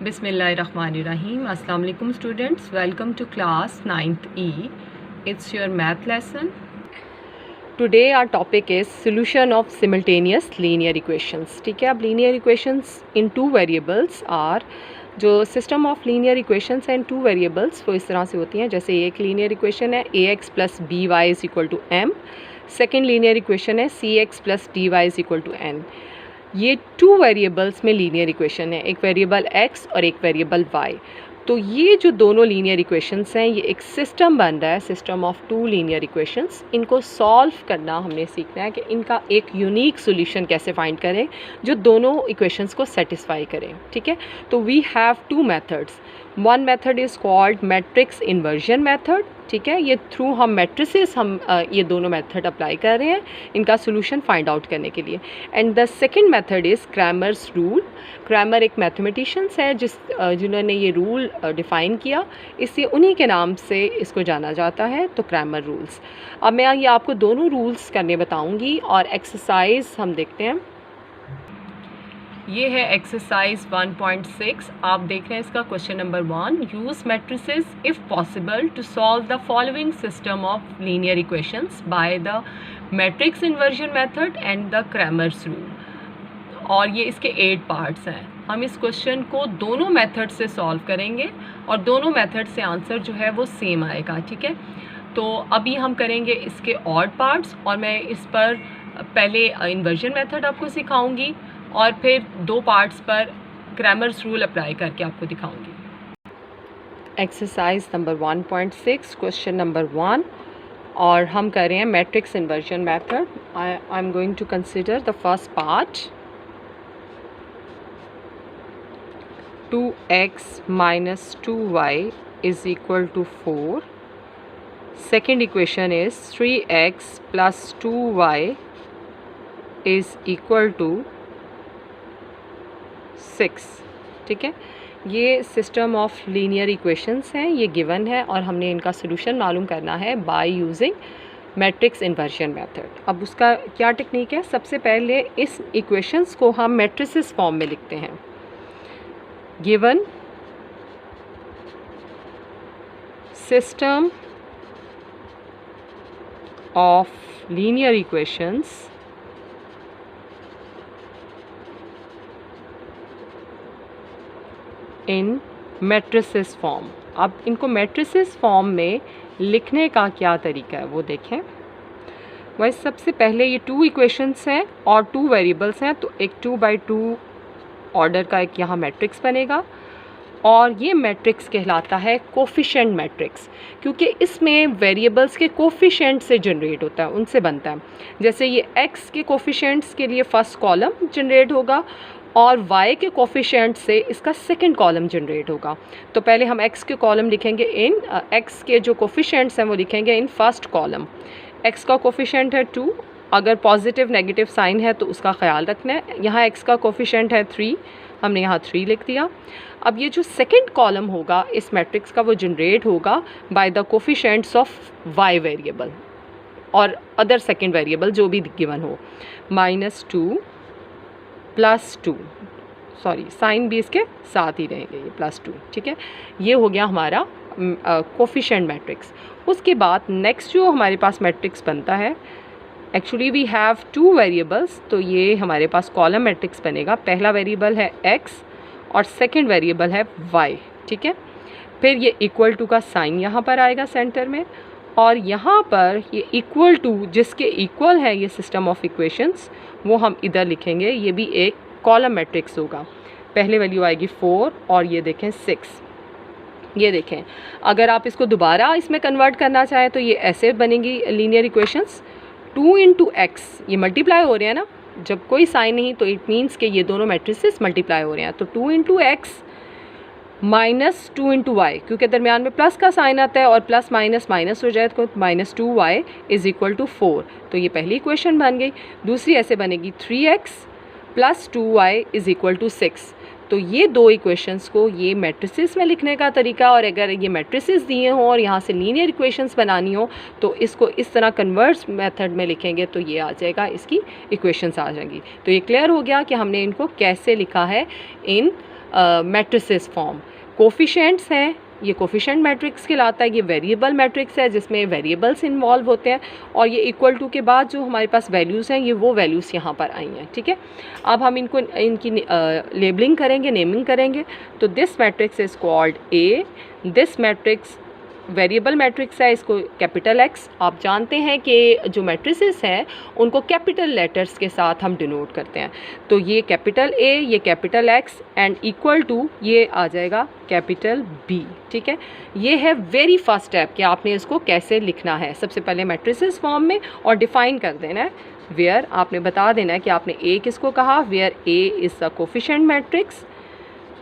Bismillahirrahmanirrahim. Assalamu alaikum students. Welcome to class 9th E. It's your math lesson. Today our topic is solution of simultaneous linear equations. ठीक है, अब linear equations in two variables are, जो system of linear equations and two variables वो इस तरह से होती हैं। जैसे एक लीनियर इक्वेशन है ax plus B Y is equal to m, second linear equation है cx plus D Y is equal to n। ये टू वेरिएबल्स में लीनियर इक्वेशन है, एक वेरिएबल x और एक वेरिएबल y। तो ये जो दोनों लीनियर इक्वेशंस हैं, ये एक सिस्टम बन रहा है, system of two linear equations. इनको सॉल्व करना हमने सीखना है कि इनका एक यूनिक सॉल्यूशन कैसे फाइंड करें जो दोनों इक्वेशंस को सेटिस्फाई करें। ठीक है, तो we have two methods. One method is called matrix inversion method. ठीक है, ये थ्रू हम मैट्रिसेस ये दोनों मेथड अप्लाई कर रहे हैं इनका सोल्यूशन फाइंड आउट करने के लिए। And the second method is Cramer's rule. Cramer एक मैथमेटिशियंस है जिन्होंने ये रूल डिफ़ाइन किया, इससे उन्हीं के नाम से इसको जाना जाता है, तो क्रैमर रूल्स। अब मैं ये आपको दोनों रूल्स करने बताऊँगी और एक्सरसाइज हम देखते हैं। ये है एक्सरसाइज 1.6। आप देख रहे हैं इसका question number 1। Use matrices if possible to solve the following system of linear equations by the matrix inversion method and the Cramer's rule. और ये इसके 8 पार्ट्स हैं। हम इस क्वेश्चन को दोनों मेथड से सॉल्व करेंगे और दोनों मेथड से आंसर जो है वो सेम आएगा। ठीक है, तो अभी हम करेंगे इसके ऑड पार्ट्स और मैं इस पर पहले इन्वर्जन मेथड आपको सिखाऊंगी और फिर 2 पार्ट्स पर क्रैमर्स रूल अप्लाई करके आपको दिखाऊंगी। एक्सरसाइज नंबर 1.6 क्वेश्चन नंबर 1, और हम कर रहे हैं matrix inversion method. I am going to consider the first part. 2x minus 2y is equal to 4. Second equation is 3x plus 2y is equal to 6. ठीक है, ये सिस्टम ऑफ लीनियर इक्वेशंस हैं, ये गिवन है और हमने इनका solution मालूम करना है by using matrix inversion method. अब उसका क्या टेक्निक है, सबसे पहले इस इक्वेशंस को हम मैट्रिसेस फॉर्म में लिखते हैं। Given system of linear equations in matrices form. अब इनको मैट्रिसेस फॉर्म में लिखने का क्या तरीका है वो देखें। वही सबसे पहले ये 2 इक्वेशंस हैं और 2 वेरिएबल्स हैं, तो एक 2x2 ऑर्डर का एक यहाँ मैट्रिक्स बनेगा और ये मैट्रिक्स कहलाता है कोफिशिएंट मैट्रिक्स, क्योंकि इसमें वेरिएबल्स के कोफिशिएंट से जनरेट होता है, उनसे बनता है। जैसे ये x के कोफिशिएंट्स के लिए फर्स्ट कॉलम जनरेट होगा और y के कोफिशिएंट से इसका सेकंड कॉलम जनरेट होगा। तो पहले हम x के कॉलम लिखेंगे इन x के जो कोफिशिएंट्स हैं वो लिखेंगे इन फर्स्ट कॉलम। x का कोफिशिएंट है 2, अगर पॉजिटिव नेगेटिव साइन है तो उसका ख्याल रखना है। यहाँ x का कोफिशिएंट है 3, हमने यहाँ 3 लिख दिया। अब ये जो सेकंड कॉलम होगा इस मैट्रिक्स का वो जनरेट होगा by the coefficients of y variable और अदर सेकंड वेरिएबल जो भी गिवन हो। -2 + 2, सॉरी साइन भी इसके साथ ही रहेंगे, ये +2। ठीक है, ये हो गया हमारा कोफिशिएंट मैट्रिक्स। उसके बाद नेक्स्ट जो हमारे पास मैट्रिक्स बनता है, एक्चुअली वी हैव 2 वेरिएबल्स, तो ये हमारे पास कॉलम मैट्रिक्स बनेगा। पहला वेरिएबल है x और सेकंड वेरिएबल है y। ठीक है, फिर ये इक्वल टू का साइन यहाँ पर आएगा सेंटर में, और यहाँ पर ये इक्वल टू जिसके इक्वल है ये सिस्टम ऑफ इक्वेशंस वो हम इधर लिखेंगे। ये भी एक कॉलम मैट्रिक्स होगा। पहले वैल्यू आएगी 4 और ये देखें 6। ये देखें, अगर आप इसको दोबारा इसमें कन्वर्ट करना चाहें तो ये ऐसे बनेंगी लीनियर इक्वेशंस। 2 × x, ये मल्टीप्लाई हो रहे हैं ना, जब कोई साइन नहीं तो इट मीन्स कि ये दोनों मैट्रिसेस मल्टीप्लाई हो रहे हैं। तो 2 × x माइनस 2 × y, क्योंकि दरमियान में प्लस का साइन आता है और प्लस माइनस माइनस हो जाए तो -2y इज़ इक्वल टू 4। तो ये पहली इक्वेशन बन गई। दूसरी ऐसे बनेगी 3x + 2y is equal to 6। तो ये 2 इक्वेशंस को ये मैट्रिसेस में लिखने का तरीका, और अगर ये मैट्रिसेस दिए हों और यहाँ से लीनियर इक्वेशंस बनानी हो तो इसको इस तरह कन्वर्स मेथड में लिखेंगे तो ये आ जाएगा, इसकी इक्वेशंस आ जाएंगी। तो ये क्लियर हो गया कि हमने इनको कैसे लिखा है इन मैट्रिसेस फॉर्म। कोफिशिएंट्स हैं, ये कोफिशिएंट मैट्रिक्स कहलाता है। ये वेरिएबल मैट्रिक्स है जिसमें वेरिएबल्स इन्वॉल्व होते हैं, और ये इक्वल टू के बाद जो हमारे पास वैल्यूज़ हैं ये वो वैल्यूज़ यहाँ पर आई हैं, ठीक है। अब हम इनकी लेबलिंग करेंगे, नेमिंग करेंगे। तो this matrix is called a, this matrix variable matrix है, इसको कैपिटल एक्स। आप जानते हैं कि जो मैट्रिसेस हैं उनको कैपिटल लेटर्स के साथ हम डिनोट करते हैं। तो ये कैपिटल ए, ये capital X and equal to ये आ जाएगा कैपिटल बी, ठीक है। ये है वेरी फर्स्ट स्टेप कि आपने इसको कैसे लिखना है। सबसे पहले मैट्रिसेस फॉर्म में और डिफ़ाइन कर देना है। वेयर आपने बता देना है कि आपने ए किसको कहा, where A is the coefficient matrix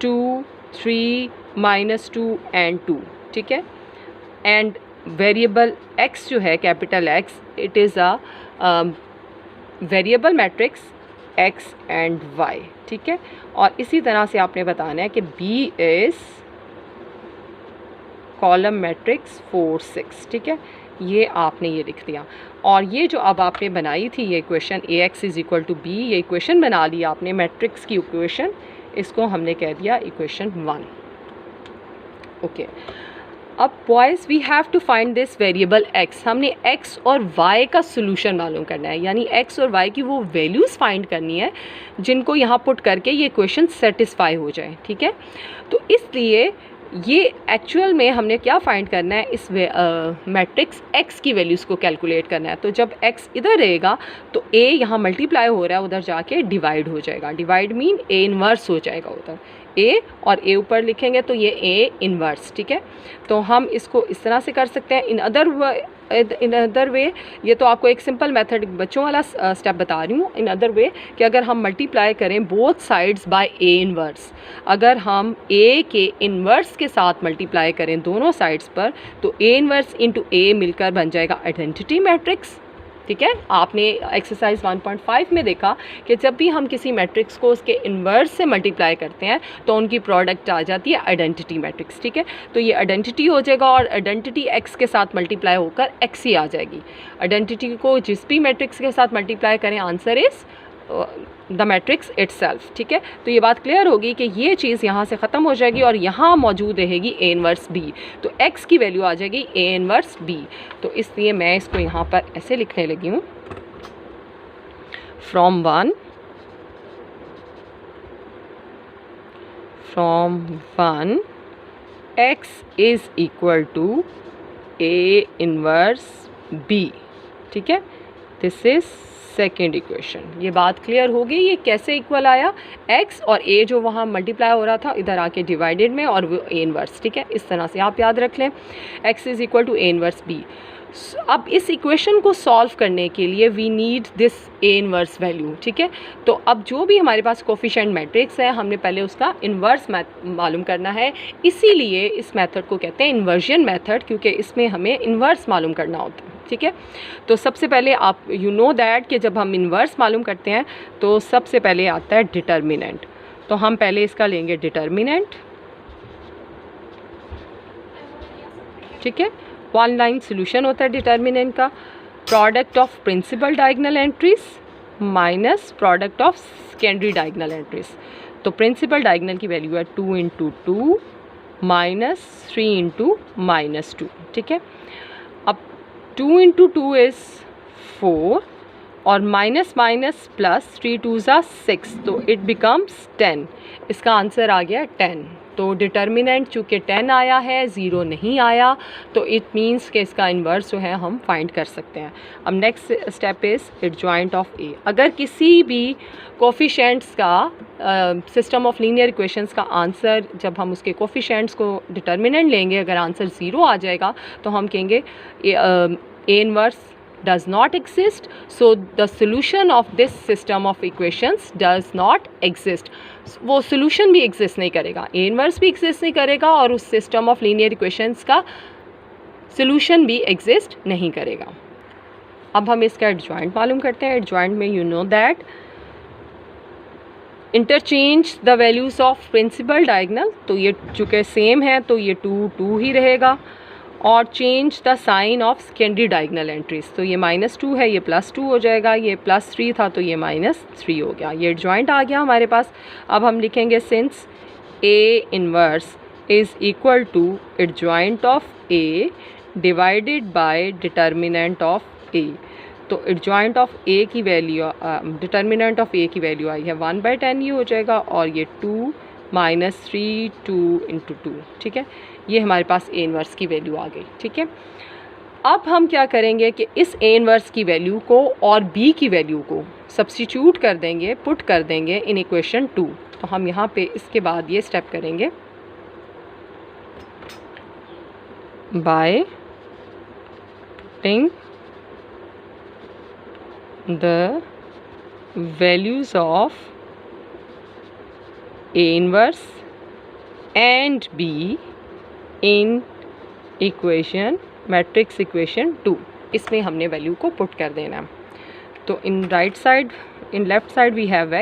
2, 3, -2 and 2, ठीक है। एंड वेरिएबल x जो है capital X, it is a variable matrix x and y, ठीक है। और इसी तरह से आपने बताना है कि B इज़ कॉलम मैट्रिक्स 4, 6, ठीक है। ये आपने ये लिख दिया। और ये जो अब आपने बनाई थी ये equation Ax is equal to B, ये इक्वेशन बना ली आपने मैट्रिक्स की इक्वेशन, इसको हमने कह दिया इक्वेशन 1, ओके। अब boys we have to find this variable x। हमने x और y का सोल्यूशन मालूम करना है, यानी x और y की वो वैल्यूज़ फाइंड करनी है जिनको यहाँ पुट करके ये इक्वेशन सेटिस्फाई हो जाए, ठीक है। तो इसलिए ये एक्चुअल में हमने क्या फाइंड करना है, इस मैट्रिक्स x की वैल्यूज़ को कैलकुलेट करना है। तो जब x इधर रहेगा तो a यहाँ मल्टीप्लाई हो रहा है, उधर जाके डिवाइड हो जाएगा। डिवाइड मीन a इन्वर्स हो जाएगा उधर, a और a ऊपर लिखेंगे तो ये a इन्वर्स, ठीक है। तो हम इसको इस तरह से कर सकते हैं। इन अदर वे ये तो आपको एक सिंपल मेथड बच्चों वाला स्टेप बता रही हूँ। इन अदर वे कि अगर हम मल्टीप्लाई करें both sides by a inverse, अगर हम a के इन्वर्स के साथ मल्टीप्लाई करें दोनों साइड्स पर, तो a इन्वर्स इंटू a मिलकर बन जाएगा आइडेंटिटी मैट्रिक्स, ठीक है। आपने एक्सरसाइज 1.5 में देखा कि जब भी हम किसी मैट्रिक्स को उसके इन्वर्स से मल्टीप्लाई करते हैं तो उनकी प्रोडक्ट आ जाती है आइडेंटिटी मैट्रिक्स, ठीक है। तो ये आइडेंटिटी हो जाएगा और आइडेंटिटी x के साथ मल्टीप्लाई होकर x ही आ जाएगी। आइडेंटिटी को जिस भी मैट्रिक्स के साथ मल्टीप्लाई करें, answer is the matrix itself, ठीक है। तो ये बात क्लियर होगी कि ये चीज़ यहाँ से ख़त्म हो जाएगी और यहाँ मौजूद रहेगी a इन्वर्स b, तो x की वैल्यू आ जाएगी a इन्वर्स b। तो इसलिए मैं इसको यहाँ पर ऐसे लिखने लगी हूँ, from one x is equal to a inverse b, ठीक है। This is second equation. ये बात क्लियर हो गई, ये कैसे इक्वल आया, x और a जो वहाँ मल्टीप्लाई हो रहा था इधर आके डिवाइडेड में, और वो a इन्वर्स, ठीक है। इस तरह से आप याद रख लें, x is equal to a inverse b। अब इस इक्वेशन को सॉल्व करने के लिए we need this a inverse value, ठीक है। तो अब जो भी हमारे पास कोफिशिएंट मैट्रिक्स है हमने पहले उसका इन्वर्स मालूम करना है, इसीलिए इस मेथड को कहते हैं इन्वर्जन मेथड, क्योंकि इसमें हमें इन्वर्स मालूम करना होता है, ठीक है। तो सबसे पहले आप यू नो दैट कि जब हम इन्वर्स मालूम करते हैं तो सबसे पहले आता है डिटर्मिनेंट। तो हम पहले इसका लेंगे डिटर्मिनेंट, ठीक है। वन लाइन सोल्यूशन होता है डिटर्मिनेंट का, product of principal diagonal entries minus product of secondary diagonal entries. तो प्रिंसिपल डायगोनल की वैल्यू है 2 × 2 माइनस 3 × -2, ठीक है। अब 2 × 2 इज़ 4 और माइनस माइनस प्लस 3 2 = 6, तो इट बिकम्स 10। इसका आंसर आ गया 10। तो डिटर्मिनेंट चूँकि 10 आया है, 0 नहीं आया, तो इट मींस कि इसका इन्वर्स जो है हम फाइंड कर सकते हैं। अब next step is adjoint of A. अगर किसी भी कोफिशिएंट्स का सिस्टम ऑफ लीनियर इक्वेशंस का आंसर, जब हम उसके कोफिशिएंट्स को डिटर्मिनेंट लेंगे, अगर आंसर 0 आ जाएगा तो हम कहेंगे A inverse does not exist, so the solution of this system of equations does not exist। वो solution भी exist नहीं करेगा, a inverse भी exist नहीं करेगा और उस system of linear equations का solution भी exist नहीं करेगा। अब हम इसका adjoint मालूम करते हैं। adjoint में you know that interchange the values of principal diagonal, तो ये चूँकि सेम है तो ये 2 2 ही रहेगा, और change the sign of secondary diagonal entries. तो ये -2 है, ये +2 हो जाएगा, ये +3 था तो ये -3 हो गया। ये एडजॉइंट आ गया हमारे पास। अब हम लिखेंगे since A inverse is equal to adjoint of A divided by determinant of A। तो एडजॉइंट ऑफ A की वैल्यू, डिटर्मिनेंट ऑफ A की वैल्यू आई है 1/10 ये हो जाएगा, और ये 2 - 3 2 × 2, ठीक है। ये हमारे पास A इनवर्स की वैल्यू आ गई, ठीक है। अब हम क्या करेंगे कि इस A इनवर्स की वैल्यू को और B की वैल्यू को सब्स्टिट्यूट कर देंगे, पुट कर देंगे इन इक्वेशन 2। तो हम यहाँ पे इसके बाद ये स्टेप करेंगे, by putting the values of A inverse and B in equation matrix equation 2। इसमें हमने वैल्यू को पुट कर देना। तो in right side, in left side we have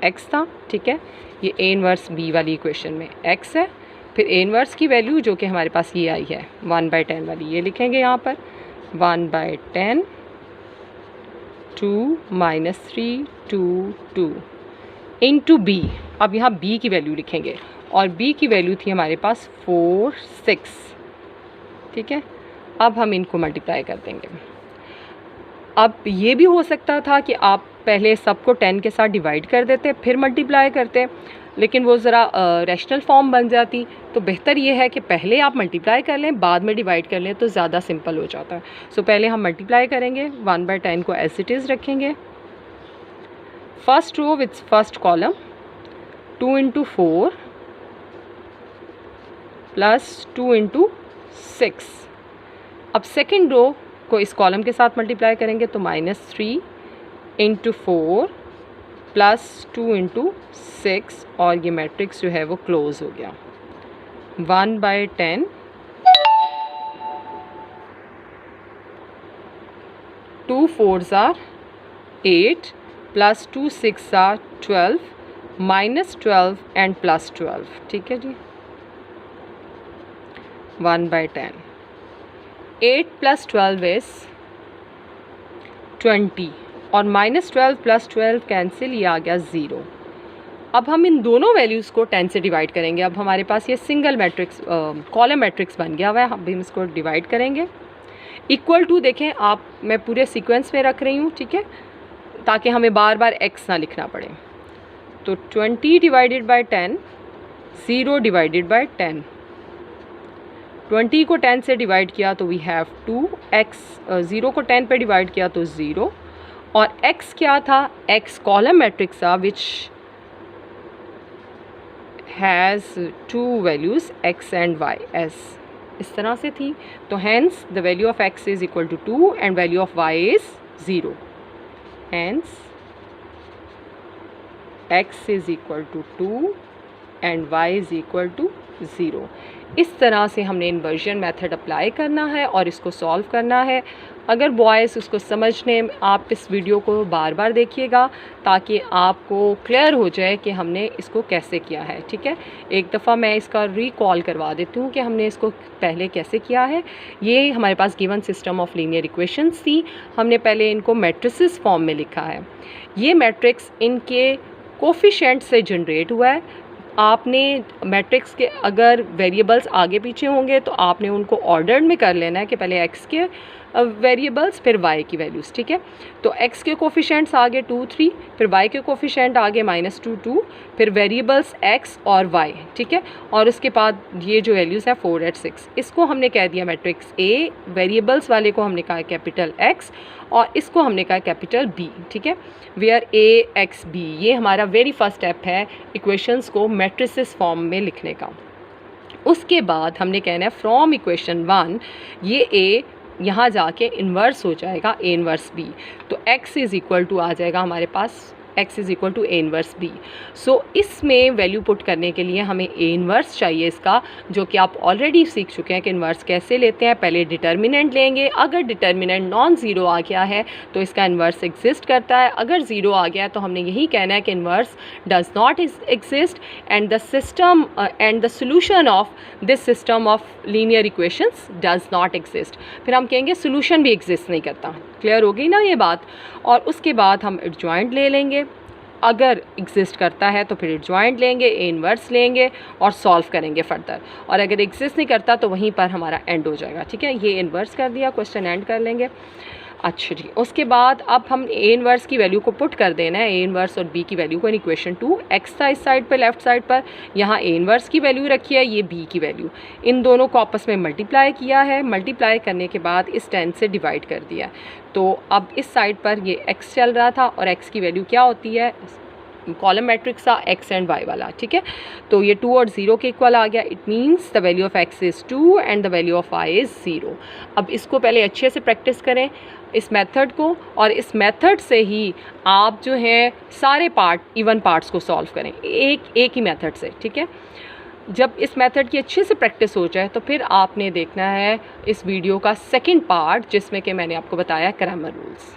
x था, ठीक है। ये A इनवर्स B वाली इक्वेशन में x है, फिर A इनवर्स की वैल्यू जो कि हमारे पास ये आई है 1/10 वाली, ये लिखेंगे यहाँ पर 1/10 2 - 3 2 2 इंटू B। अब यहाँ B की वैल्यू लिखेंगे, और B की वैल्यू थी हमारे पास 4 6, ठीक है। अब हम इनको मल्टीप्लाई कर देंगे। अब ये भी हो सकता था कि आप पहले सबको 10 के साथ डिवाइड कर देते फिर मल्टीप्लाई करते, लेकिन वो ज़रा रैशनल फॉर्म बन जाती। तो बेहतर ये है कि पहले आप मल्टीप्लाई कर लें, बाद में डिवाइड कर लें, तो ज़्यादा सिंपल हो जाता है। सो पहले हम मल्टीप्लाई करेंगे, 1/10 को एज इट इज़ रखेंगे, first row with first column 2 × 4 + 2 × 6। अब सेकेंड रो को इस कॉलम के साथ मल्टीप्लाई करेंगे, तो -3 × 4 + 2 × 6, और ये मैट्रिक्स जो है वो क्लोज हो गया। 1/10 2 4s are 8 + 2 6 are 12 -12 and +12, ठीक है जी। 1/10 8 + 12 is 20, और -12 + 12 कैंसिल, ये आ गया 0। अब हम इन दोनों वैल्यूज़ को 10 से डिवाइड करेंगे। अब हमारे पास ये सिंगल मैट्रिक्स कॉलम मैट्रिक्स बन गया हुआ है। हम इसको डिवाइड करेंगे, इक्वल टू देखें आप, मैं पूरे सीक्वेंस में रख रही हूँ, ठीक है, ताकि हमें बार बार x ना लिखना पड़े। तो 20 / 10 0 / 10, 20 को 10 से डिवाइड किया तो वी हैव 2x, 0 को 10 पे डिवाइड किया तो 0, और x क्या था, x कॉलम मैट्रिक्स था which has 2 values x and y, s इस तरह से थी। तो hence the value of x is equal to 2 and value of y is 0, hence x is equal to 2 and y is equal to 0। इस तरह से हमने इन्वर्जन मेथड अप्लाई करना है और इसको सॉल्व करना है। अगर बॉयज़ उसको समझने, आप इस वीडियो को बार बार देखिएगा ताकि आपको क्लियर हो जाए कि हमने इसको कैसे किया है, ठीक है। एक दफ़ा मैं इसका रिकॉल करवा देती हूँ कि हमने इसको पहले कैसे किया है। ये हमारे पास given system of linear equations थी, हमने पहले इनको मैट्रिसेस फॉर्म में लिखा है। ये मैट्रिक्स इनके कोफिशिएंट से जनरेट हुआ है। आपने मैट्रिक्स के अगर वेरिएबल्स आगे पीछे होंगे तो आपने उनको ऑर्डर में कर लेना है कि पहले एक्स के वेरिएबल्स फिर वाई की वैल्यूज़, ठीक है। तो एक्स के कोफिशिएंट्स आगे 2 3, फिर वाई के कोफिशिएंट आगे -2 2, फिर वेरिएबल्स एक्स और वाई, ठीक है। और उसके बाद ये जो वैल्यूज़ है 4 8 6, इसको हमने कह दिया मैट्रिक्स ए, वेरिएबल्स वाले को हमने कहा कैपिटल एक्स और इसको हमने कहा कैपिटल बी, ठीक है। वेयर ए एक्स बी, ये हमारा वेरी फर्स्ट स्टेप है इक्वेशंस को मैट्रिसेस फॉर्म में लिखने का। उसके बाद हमने कहना है फ्रॉम इक्वेशन 1 ये ए यहाँ जाके इन्वर्स हो जाएगा ए इन्वर्स बी, तो x इज़ इक्वल टू आ जाएगा हमारे पास x is equal to A inverse B. So इसमें वैल्यू पुट करने के लिए हमें ए इन्वर्स चाहिए इसका, जो कि आप ऑलरेडी सीख चुके हैं कि इन्वर्स कैसे लेते हैं। पहले डिटर्मिनेंट लेंगे, अगर डिटर्मिनेंट नॉन ज़ीरो आ गया है तो इसका इन्वर्स एग्जिस्ट करता है, अगर ज़ीरो आ गया है तो हमने यही कहना है कि inverse does not exist and the system and the solution of this system of linear equations does not exist. फिर हम कहेंगे सोल्यूशन भी एग्जिस्ट नहीं करता। क्लियर हो गई ना ये बात। और उसके बाद हम एडजॉइंट ले लेंगे, अगर एग्जिस्ट करता है तो फिर एडजॉइंट लेंगे, ए इन्वर्स लेंगे और सॉल्व करेंगे फर्दर, और अगर एग्जिस्ट नहीं करता तो वहीं पर हमारा एंड हो जाएगा। ठीक है, ये इन्वर्स कर दिया, क्वेश्चन एंड कर लेंगे। अच्छा जी, उसके बाद अब हम ए इन्वर्स की वैल्यू को पुट कर देना है, ए इन्वर्स और बी की वैल्यू को इन इक्वेशन 2। एक्स था इस साइड पर, लेफ्ट साइड पर, यहाँ ए इन्वर्स की वैल्यू रखी है, ये बी की वैल्यू, इन दोनों को आपस में मल्टीप्लाई किया है। मल्टीप्लाई करने के बाद इस 10 से डिवाइड कर दिया। तो अब इस साइड पर ये एक्स चल रहा था और एक्स की वैल्यू क्या होती है, कॉलम मैट्रिक्स था एक्स एंड वाई वाला। ठीक है, तो ये 2 और 0 के इक्वल आ गया। It means the value of X is 2 and the value of Y is 0। अब इसको पहले अच्छे से प्रैक्टिस करें इस मेथड को, और इस मेथड से ही आप जो है सारे पार्ट, इवन पार्ट्स को सॉल्व करें एक ही मेथड से। ठीक है, जब इस मेथड की अच्छे से प्रैक्टिस हो जाए तो फिर आपने देखना है इस वीडियो का सेकंड पार्ट, जिसमें कि मैंने आपको बताया ग्रामर रूल्स।